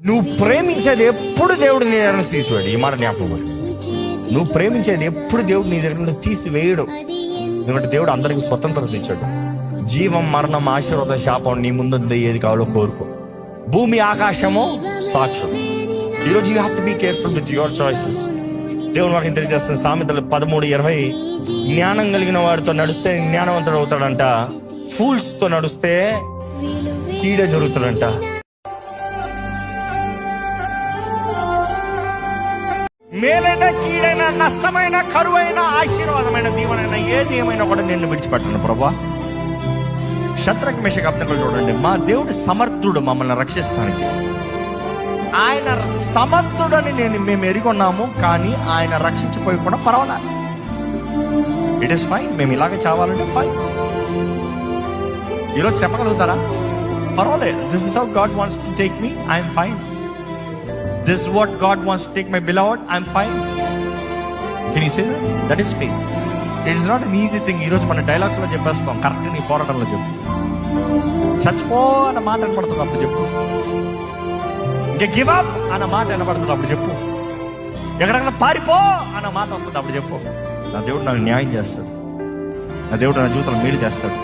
నువ్వు ప్రేమించేది ఎప్పుడు దేవుడు నీ దగ్గర నుంచి తీసివేయడు. ఈ మాట జ్ఞాపకం పెట్టుకో. నువ్వు ప్రేమించేది ఎప్పుడు దేవుడు నీ దగ్గర నుంచి తీసివేయడు. ఎందుకంటే దేవుడు అందరికి స్వతంత్రత ఇచ్చాడు. జీవం, మరణం, ఆశీర్వాద, శాపం నీ ముందు ఏది కావాలో కోరుకో. భూమి ఆకాశము సాక్షులు. ఈరోజు you have to be careful with your choices. దేవుడు వాక్యం తెలియజేస్తున్న సామెతలు 13:20, జ్ఞానం కలిగిన వాడితో నడిస్తే జ్ఞానవంతుడు అవుతాడంట, ఫూల్స్ తో నడిస్తే కీడే జరుగుతాడంట. మేలైన, కీడైన, నష్టమైన, కరువైన, ఆశీర్వాదమైన, దీవెనైన ఏది ఏమైనా కూడా నిన్ను విడిచిపెట్టను ప్రభా. శద్రక్ మేషక్ అబ్దెనగో చూడండి, మా దేవుడు సమర్థుడు మమ్మల్ని రక్షిస్తానికి. ఆయన సమర్థుడని మేము ఎరిగొన్నాము, కానీ ఆయన రక్షించిపోయి కూడా పర్వాలేదు. It is fine. మేము ఇలాగే చావాలంటే ఫైన్. ఈరోజు చెప్పగలుగుతారా? పర్వాలేదు. This is how God wants to take me, I'm fine. This is what God wants to take my beloved, I'm fine. Can you say that? That is faith. It is not an easy thing. ఈరోజు మన dialogues లో చెప్పేస్తాం, correct నీ పోరాటంలో చెప్పు. చచ్చిపో అన్న మాట వినపడుతుంది అప్పుడు చెప్పు. ఇంకా గివ్ అప్ అన్న మాట వినపడుతుంది అప్పుడు చెప్పు. ఎక్కడెక్కడ పారిపో అన్న మాట వస్తుంది అప్పుడు చెప్పు. నా దేవుడు నాకు న్యాయం చేస్తాడు. నా దేవుడు నా జీవితంలో మేలు చేస్తాడు.